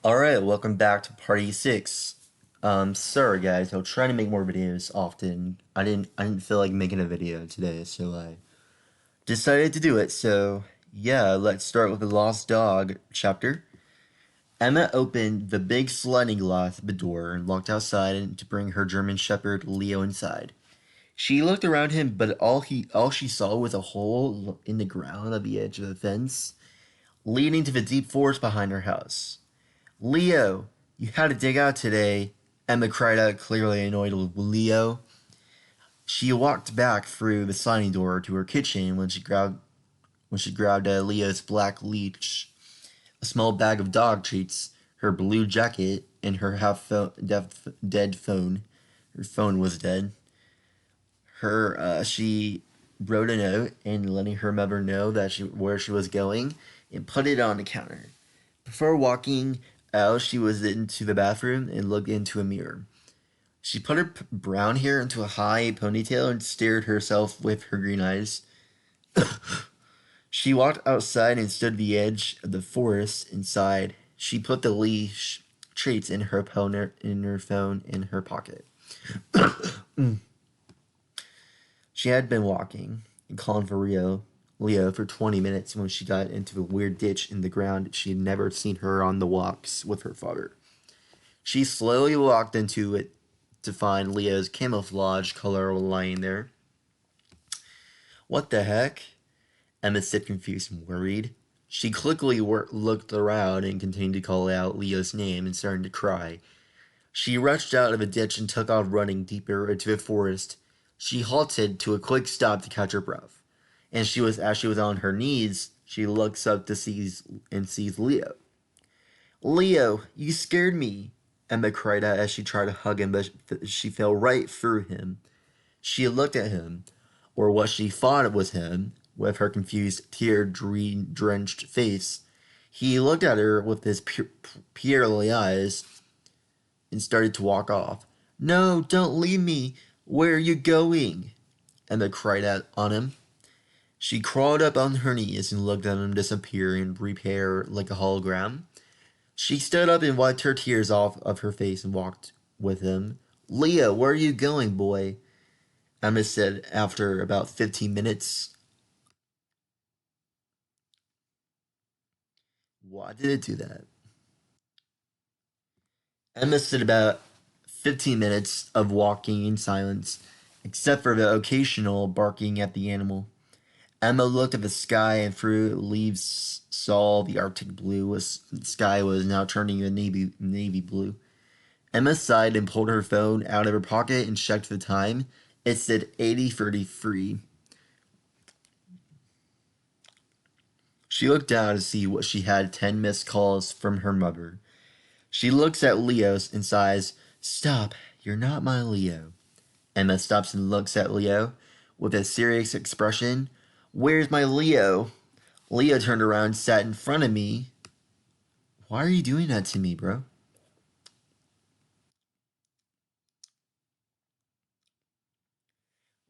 Alright, welcome back to Party 6. Sorry guys, I'll try to make more videos often. I didn't feel like making a video today, so I decided to do it. So, yeah, let's start with the Lost Dog chapter. Emma opened the big sliding glass of the door and walked outside to bring her German Shepherd Leo inside. She looked around him, but all she saw was a hole in the ground at the edge of the fence, leading to the deep forest behind her house. Leo, you had to dig out today, Emma cried out, clearly annoyed with Leo. She walked back through the sliding door to her kitchen when she grabbed Leo's black leash, a small bag of dog treats, her blue jacket, and her dead phone. Her phone was dead. She wrote a note and letting her mother know where she was going and put it on the counter. Before walking out, she was into the bathroom and looked into a mirror. She put her brown hair into a high ponytail and stared at herself with her green eyes. She walked outside and stood at the edge of the forest inside. She put the leash treats in her phone in her pocket. She had been walking and calling for Leo for 20 minutes when she got into a weird ditch in the ground. She had never seen her on the walks with her father. She slowly walked into it to find Leo's camouflage color lying there. What the heck? Emma said, confused and worried. She quickly looked around and continued to call out Leo's name and started to cry. She rushed out of the ditch and took off running deeper into the forest. She halted to a quick stop to catch her breath. And as she was on her knees, she looks up to sees Leo. Leo, you scared me, Emma cried out as she tried to hug him, but she fell right through him. She looked at him, or what she thought was him, with her confused, tear-drenched face. He looked at her with his pearly eyes and started to walk off. No, don't leave me. Where are you going? Emma cried out on him. She crawled up on her knees and looked at him disappear and reappear like a hologram. She stood up and wiped her tears off of her face and walked with him. Leo, where are you going, boy? Emma said after about 15 minutes. Why did it do that? Emma said about 15 minutes of walking in silence, except for the occasional barking at the animal. Emma looked at the sky and through leaves saw the Arctic blue. The sky was now turning a navy blue. Emma sighed and pulled her phone out of her pocket and checked the time. It said 80:33. She looked down to see what she had 10 missed calls from her mother. She looks at Leo's and sighs, Stop, you're not my Leo. Emma stops and looks at Leo with a serious expression. Where's my Leo? Leo turned around and sat in front of me. Why are you doing that to me, bro?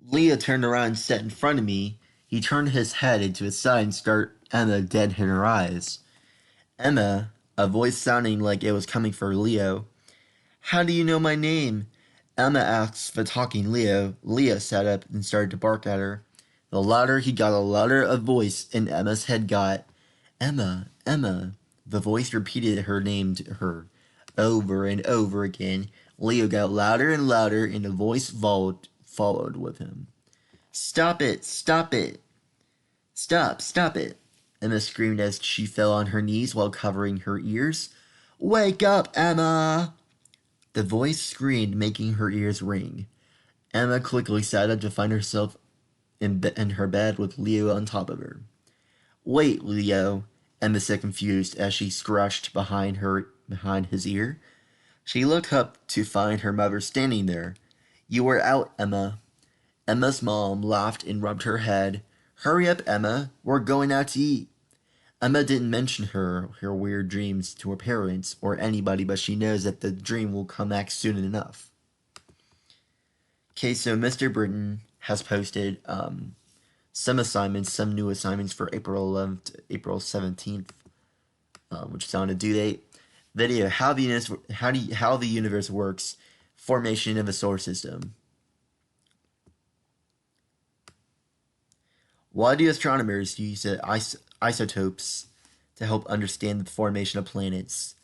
Leo turned around and sat in front of me. He turned his head into his side and stared Emma dead in her eyes. Emma, a voice sounding like it was coming from Leo. How do you know my name? Emma asked the talking Leo. Leo sat up and started to bark at her. The louder he got, the louder a voice in Emma's head got. Emma, Emma. The voice repeated her name to her over and over again. Leo got louder and louder, and the voice followed with him. Stop it! Stop it! Stop it! Emma screamed as she fell on her knees while covering her ears. Wake up, Emma! The voice screamed, making her ears ring. Emma quickly sat up to find herself in her bed with Leo on top of her. Wait, Leo, Emma said, confused as she scratched behind his ear. She looked up to find her mother standing there. You were out, Emma. Emma's mom laughed and rubbed her head. Hurry up, Emma. We're going out to eat. Emma didn't mention her weird dreams to her parents or anybody, but she knows that the dream will come back soon enough. Okay, so Mr. Britton has posted some new assignments for April 11th to April 17th, which is on a due date. Video: how the universe works. Formation of a solar system. Why do astronomers use isotopes to help understand the formation of planets?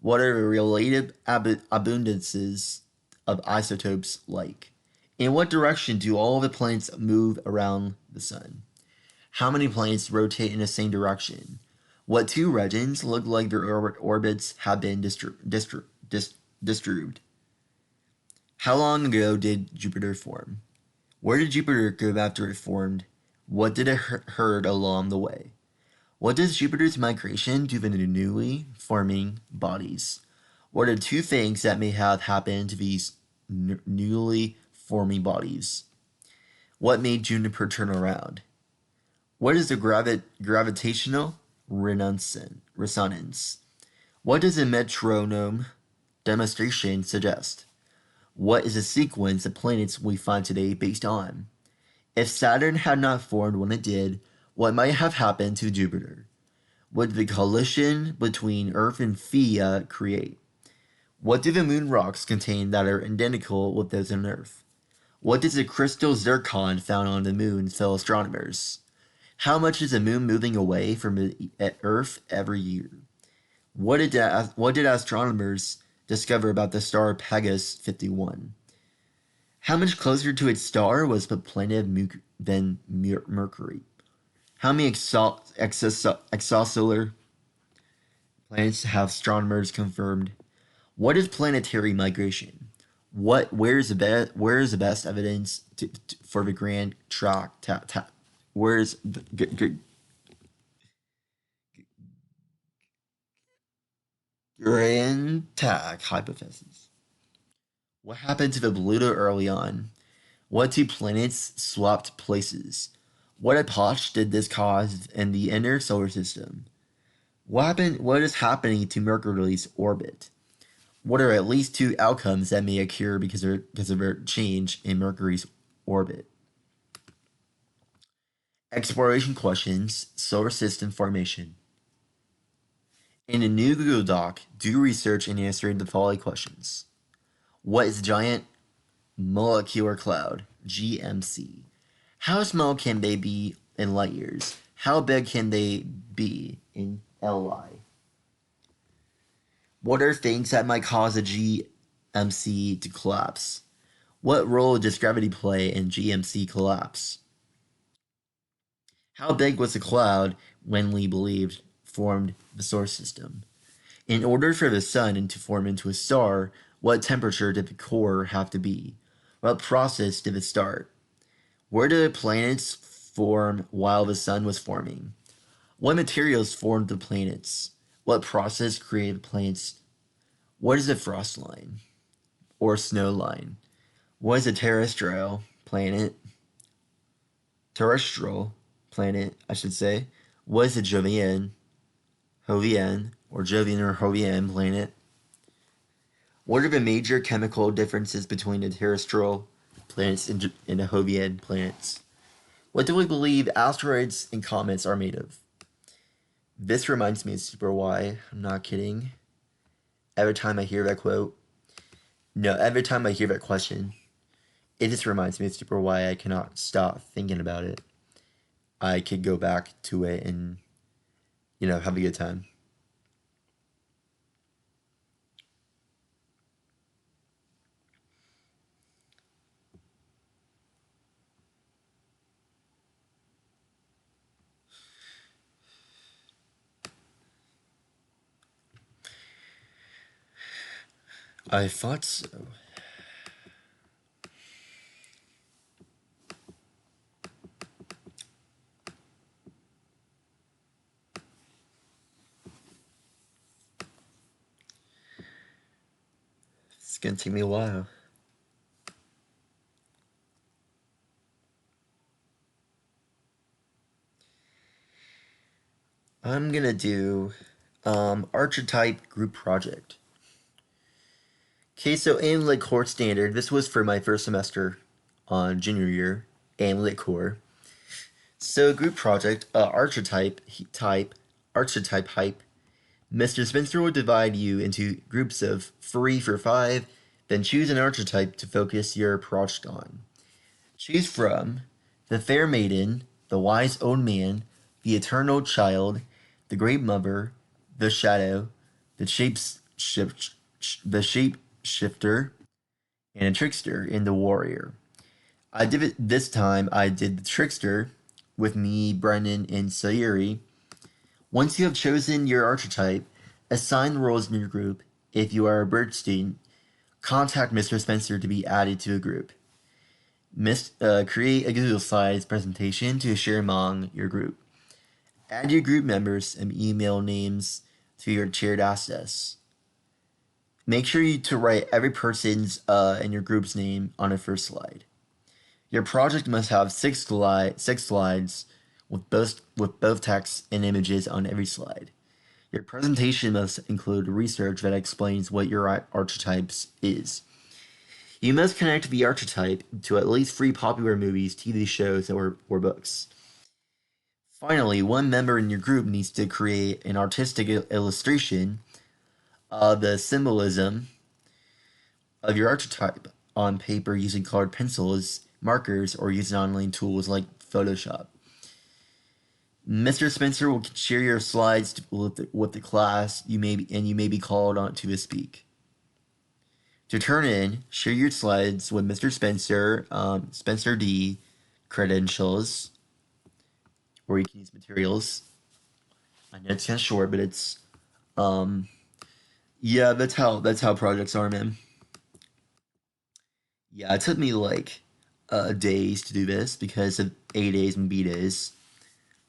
What are the related abundances of isotopes like? In what direction do all the planets move around the sun? How many planets rotate in the same direction? What two regions look like their orbits have been disturbed? How long ago did Jupiter form? Where did Jupiter go after it formed? What did it herd along the way? What does Jupiter's migration do to the newly forming bodies? What are two things that may have happened to these newly forming bodies? What made Jupiter turn around? What is the gravitational resonance? What does a metronome demonstration suggest? What is the sequence of planets we find today based on? If Saturn had not formed when it did, what might have happened to Jupiter? What did the collision between Earth and Theia create? What do the moon rocks contain that are identical with those on Earth? What does the crystal zircon found on the moon tell astronomers? How much is the moon moving away from Earth every year? What did astronomers discover about the star Pegasus 51? How much closer to its star was the planet than Mercury? How many exosolar planets have astronomers confirmed? What is planetary migration? Where is the best evidence for the grand track? Where is the grand tag hypothesis? What happened to the Pluto early on? What two planets swapped places? What epoch did this cause in the inner solar system? What is happening to Mercury's orbit? What are at least two outcomes that may occur because of a change in Mercury's orbit? Exploration questions, solar system formation. In a new Google Doc, do research in answering the following questions. What is giant molecular cloud? GMC. How small can they be in light years? How big can they be in LI? What are things that might cause a GMC to collapse? What role does gravity play in GMC collapse? How big was the cloud when we believed formed the solar system? In order for the sun to form into a star, what temperature did the core have to be? What process did it start? Where did the planets form while the sun was forming? What materials formed the planets? What process created the planets? What is a frost line or snow line? What is a terrestrial planet? Terrestrial planet, I should say. What is a Jovian planet? What are the major chemical differences between the terrestrial planets and the Jovian planets? What do we believe asteroids and comets are made of? This reminds me of Super Y. I'm not kidding. Every time I hear that quote, no, every time I hear that question, it just reminds me of Super Y. I cannot stop thinking about it. I could go back to it and, have a good time. I thought so. It's gonna take me a while. I'm gonna do archetype group project. Okay, so in Lit Core Standard, this was for my first semester on junior year in Lit Core. So group project, archetype hype. Mr. Spencer will divide you into groups of 3 for 5, then choose an archetype to focus your project on. Choose from the fair maiden, the wise old man, the eternal child, the great mother, the shadow, the shapeshifter, and a trickster, and the warrior. I did it this time. I did the trickster with me, Brendan, and Sayuri. Once you have chosen your archetype, assign the roles in your group. If you are a bird student, contact Mr. Spencer to be added to a group. Create a Google Slides presentation to share among your group. Add your group members and email names to your shared assets. Make sure to write every person's and your group's name on a first slide. Your project must have six slides with both text and images on every slide. Your presentation must include research that explains what your archetypes is. You must connect the archetype to at least 3 popular movies, TV shows, or books. Finally, one member in your group needs to create an artistic illustration of the symbolism of your archetype on paper using colored pencils, markers, or using online tools like Photoshop. Mr. Spencer will share your slides with the class. You may be called on to speak. To turn in, share your slides with Mr. Spencer, Spencer D, credentials, or you can use materials. I know it's kind of short, but it's yeah, that's how projects are, man. Yeah, it took me like days to do this because of A days and B days.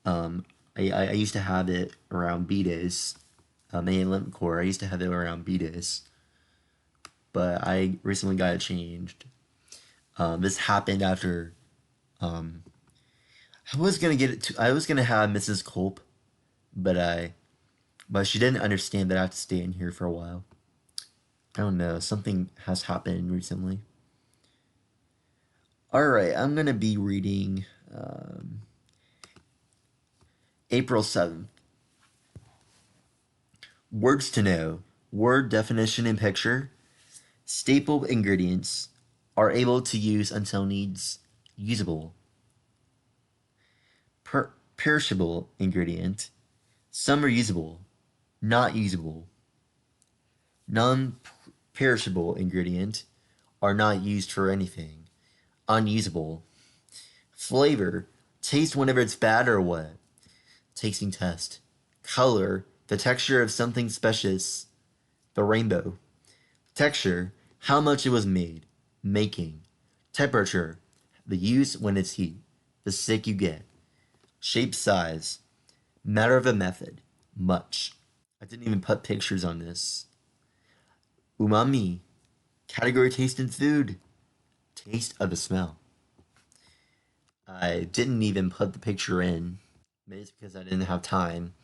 I used to have it around B days. A limit core. I used to have it around B days, but I recently got it changed. This happened after I was gonna get it. I was gonna have Mrs. Culp, but she didn't understand that I have to stay in here for a while. I don't know. Something has happened recently. All right, I'm gonna be reading April 7th. Words to know. Word definition and picture. Staple ingredients are able to use until needs usable. Perishable ingredient. Some are usable, not usable. Non-perishable ingredient are not used for anything. Unusable. Flavor. Taste whenever it's bad or what? Tasting test. Color. The texture of something specious. The rainbow. Texture. How much it was made. Making. Temperature. The use when it's heat. The sick you get. Shape size. Matter of a method. Much. I didn't even put pictures on this. Umami. Category taste in food. Taste of the smell. I didn't even put the picture in. Maybe it's because I didn't have time.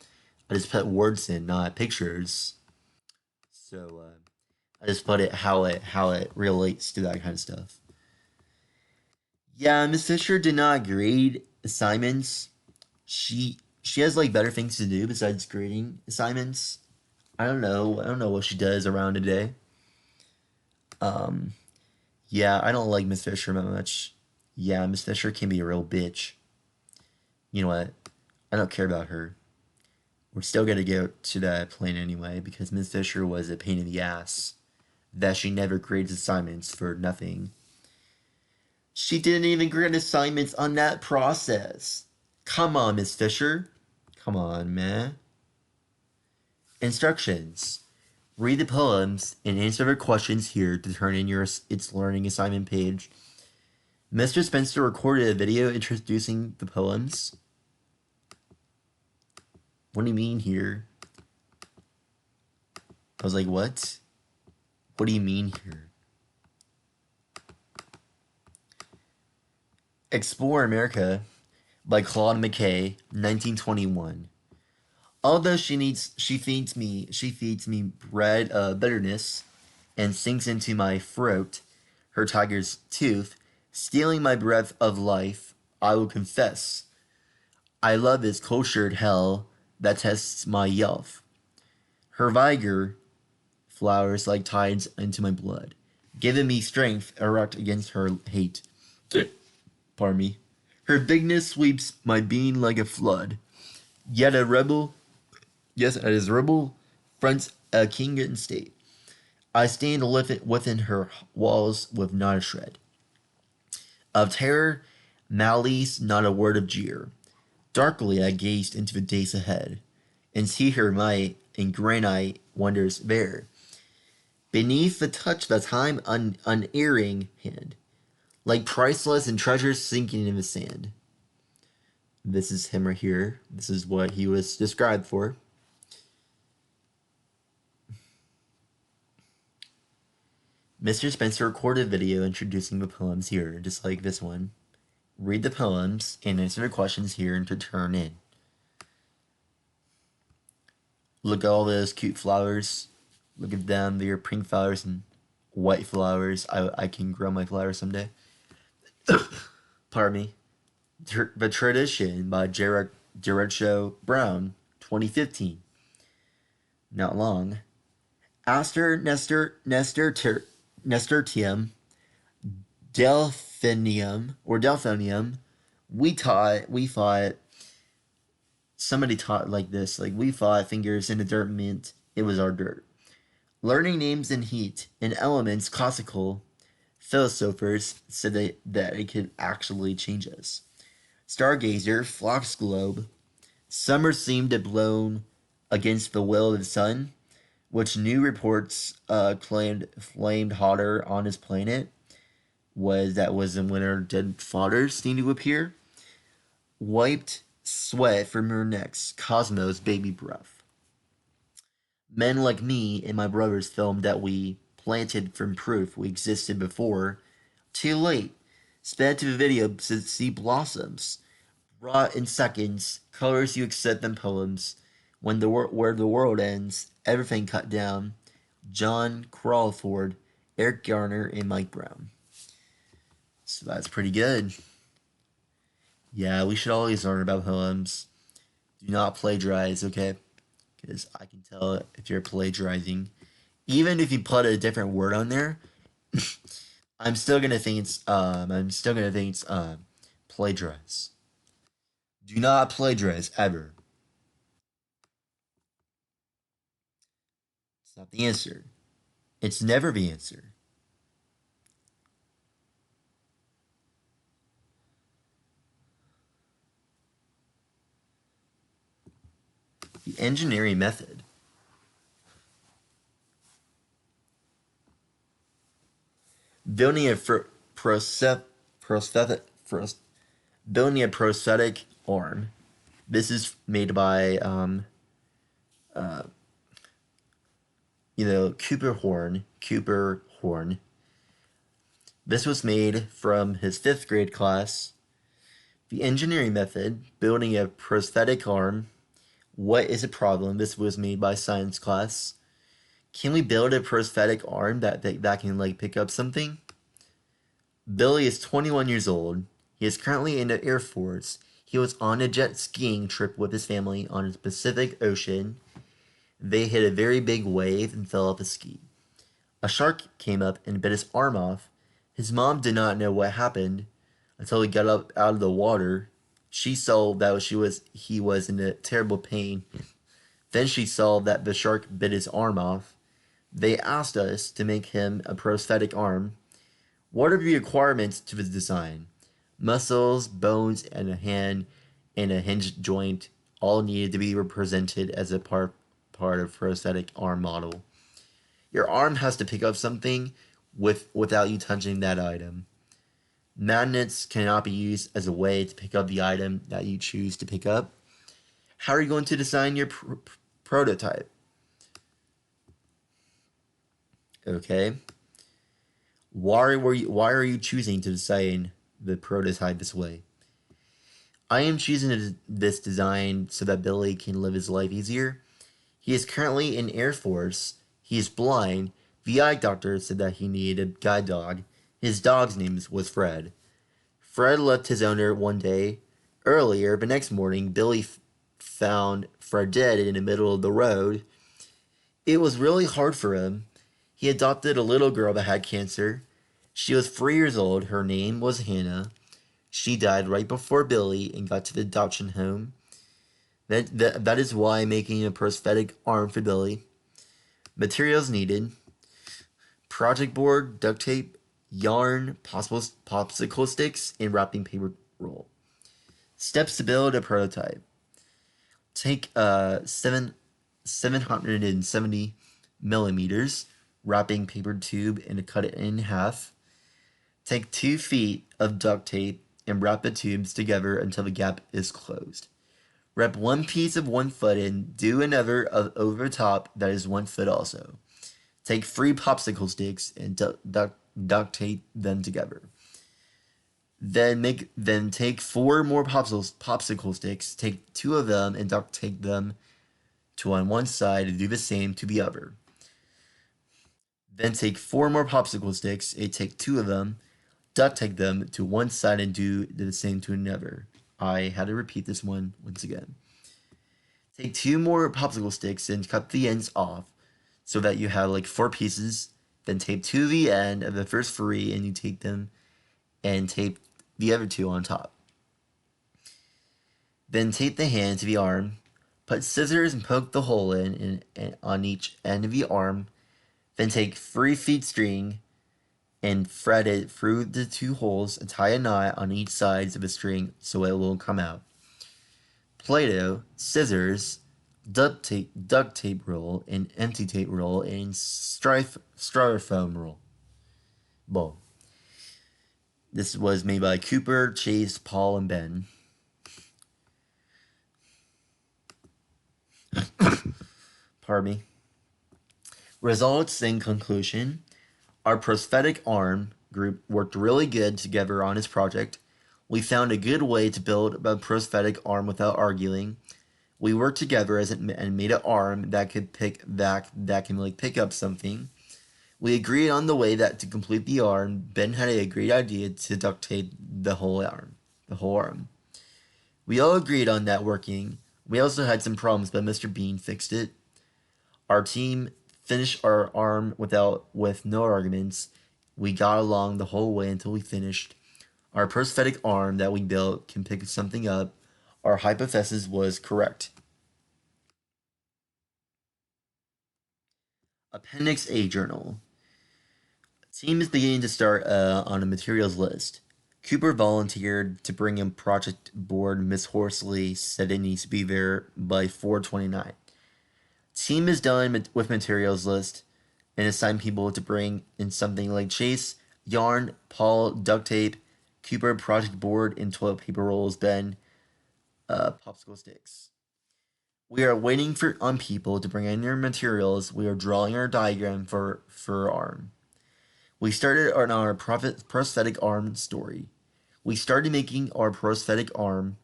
I just put words in, not pictures. So I just put it how it relates to that kind of stuff. Yeah, Miss Fisher did not grade assignments. She has like better things to do besides grading assignments. I don't know. I don't know what she does around today. Um, yeah, I don't like Miss Fisher that much. Yeah, Miss Fisher can be a real bitch. You know what? I don't care about her. We're still gonna go to that plane anyway because Miss Fisher was a pain in the ass. That she never grades assignments for nothing. She didn't even grade assignments on that process. Come on, Miss Fisher. Come on, man. Instructions. Read the poems and answer the questions here to turn in your its learning assignment page. Mr. Spencer recorded a video introducing the poems. What do you mean here? I was like, what? What do you mean here? Explore America by Claude McKay, 1921. Although she feeds me bread of bitterness and sinks into my throat her tiger's tooth, stealing my breath of life, I will confess. I love this cultured hell that tests my yelf. Her vigor flowers like tides into my blood, giving me strength erect against her hate. Pardon me. Her bigness sweeps my being like a flood. Yet a rebel, yes, as rebel fronts a king and state. I stand within her walls with not a shred of terror, malice, not a word of jeer. Darkly I gazed into the days ahead, and see her might and granite wonders there. Beneath the touch of a time unerring hand, like priceless and treasures sinking in the sand. This is him right here. This is what he was described for. Mr. Spencer recorded a video introducing the poems here, just like this one. Read the poems and answer the questions here and to turn in. Look at all those cute flowers. Look at them. They are pink flowers and white flowers. I can grow my flowers someday. Pardon me. The Tradition by Jared Show Brown, 2015. Not long. Aster Nestortium Delphinium. We fought. Somebody taught like this. Like we fought fingers in the dirt mint. It was our dirt. Learning names in heat and elements classical philosophers said that it could actually change us. Stargazer, Foxglobe, summer seemed to blown against the will of the sun, which new reports claimed flamed hotter on his planet. Was in winter dead fathers seemed to appear. Wiped sweat from her necks, Cosmos baby breath. Men like me and my brothers filmed that we planted from proof we existed before. Too late. Sped to the video to see blossoms. Brought in seconds, colors you accept them poems. Where the world ends, everything cut down. John Crawford, Eric Garner, and Mike Brown. So that's pretty good. Yeah, we should always learn about poems. Do not plagiarize, okay? Because I can tell if you're plagiarizing. Even if you put a different word on there, I'm still gonna think it's plagiarize. Do not plagiarize ever. It's not the answer. It's never the answer. The engineering method. Building a building a prosthetic arm. This is made by Cooper Horn. This was made from his 5th grade class. The engineering method, building a prosthetic arm. What is a problem? This was made by science class. Can we build a prosthetic arm that can like pick up something? Billy is 21 years old. He is currently in the Air Force. He was on a jet skiing trip with his family on the Pacific Ocean. They hit a very big wave and fell off a ski. A shark came up and bit his arm off. His mom did not know what happened until he got up out of the water. She saw that he was in a terrible pain. Then she saw that the shark bit his arm off. They asked us to make him a prosthetic arm. What are the requirements to the design? Muscles, bones, and a hand and a hinge joint all needed to be represented as a part of prosthetic arm model. Your arm has to pick up something without you touching that item. Magnets cannot be used as a way to pick up the item that you choose to pick up. How are you going to design your prototype? Okay. Why are you choosing to design the prototype this way? I am choosing this design so that Billy can live his life easier. He is currently in Air Force. He is blind. The eye doctor said that he needed a guide dog. His dog's name was Fred. Fred left his owner one day. Earlier, the next morning, Billy found Fred dead in the middle of the road. It was really hard for him. He adopted a little girl that had cancer. She was 3 years old. Her name was Hannah. She died right before Billy and got to the adoption home. That is why making a prosthetic arm for Billy. Materials needed: project board, duct tape, yarn, possible popsicle sticks, and wrapping paper roll. Steps to build a prototype: take 770 millimeters wrapping paper tube and cut it in half. Take 2 feet of duct tape and wrap the tubes together until the gap is closed. Wrap one piece of 1 foot and do another over the top that is 1 foot also. Take 3 popsicle sticks and duct tape them together. Then take 4 more popsicle sticks. Take 2 of them and duct tape them to on one side and do the same to the other. Then take 4 more popsicle sticks and take 2 of them, duct tape them to one side and do the same to another. I had to repeat this one once again. Take 2 more popsicle sticks and cut the ends off so that you have like 4 pieces. Then tape to the end of the first 3 and you take them and tape the other 2 on top. Then tape the hand to the arm. Put scissors and poke the hole in on each end of the arm. Then take 3 feet string and thread it through the 2 holes and tie a knot on each side of the string so it will come out. Play-Doh, scissors, duct tape roll, and empty tape roll, and styrofoam roll. Bowl. This was made by Cooper, Chase, Paul, and Ben. Pardon me. Results in conclusion. Our prosthetic arm group worked really good together on this project. We found a good way to build a prosthetic arm without arguing. We worked together and made an arm that could pick up something. We agreed on the way that to complete the arm. Ben had a great idea to duct tape the whole arm. We all agreed on that working. We also had some problems, but Mr. Bean fixed it. Our team finished our arm with no arguments. We got along the whole way until we finished. Our prosthetic arm that we built can pick something up. Our hypothesis was correct. Appendix A journal. Team is beginning to start on a materials list. Cooper volunteered to bring in project board. Miss Horsley said it needs to be there by 4:29. Team is done with materials list and assigned people to bring in something like Chase, yarn, Paul, duct tape, Cooper, project board, and toilet paper rolls, Ben, popsicle sticks. We are waiting on people to bring in their materials. We are drawing our diagram for our arm. We started on our prosthetic arm story. We started making our prosthetic arm,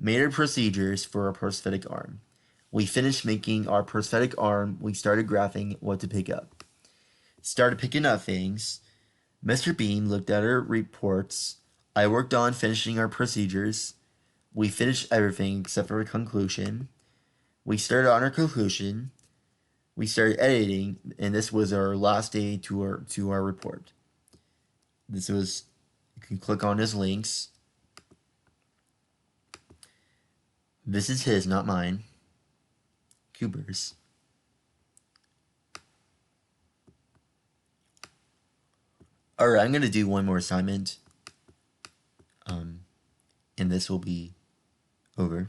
made our procedures for our prosthetic arm. We finished making our prosthetic arm. We started graphing what to pick up. Started picking up things. Mr. Bean looked at our reports. I worked on finishing our procedures. We finished everything except for a conclusion. We started on our conclusion. We started editing, and this was our last day to our report. You can click on his links. This is his, not mine. Cooper's. Alright, I'm going to do one more assignment. And this will be over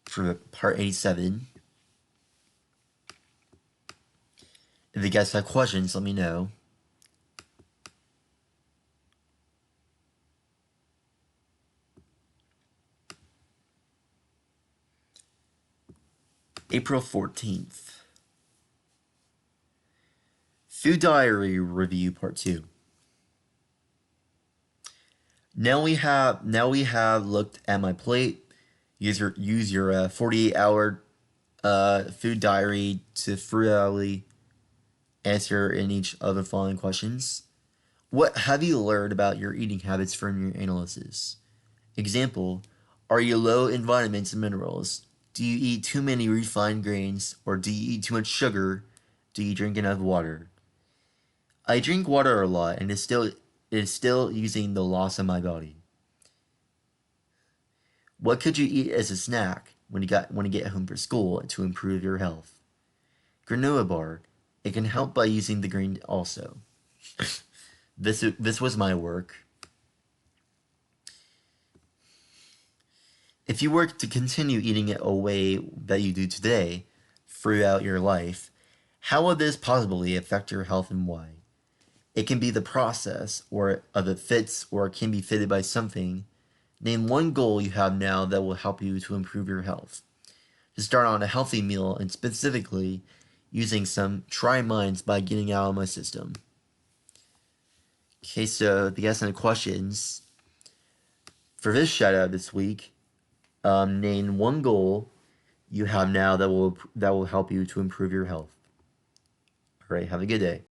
for part 87. If you guys have questions, let me know. April 14th. Food Diary Review Part 2. Now we have looked at my plate. Use your 48-hour food diary to thoroughly answer in each of the following questions. What have you learned about your eating habits from your analysis? Example, are you low in vitamins and minerals? Do you eat too many refined grains, or do you eat too much sugar? Do you drink enough water? I drink water a lot, and it is still using the loss of my body. What could you eat as a snack when you get home from school to improve your health? Granola bar. It can help by using the green also. This was my work. If you were to continue eating it a way that you do today throughout your life, how would this possibly affect your health and why? It can be the process, or of it fits, or it can be fitted by something. Name one goal you have now that will help you to improve your health. To start on a healthy meal, and specifically using some try minds by getting out of my system. Okay, so if you guys have any questions for this shout out this week, name one goal you have now that will help you to improve your health. All right, have a good day.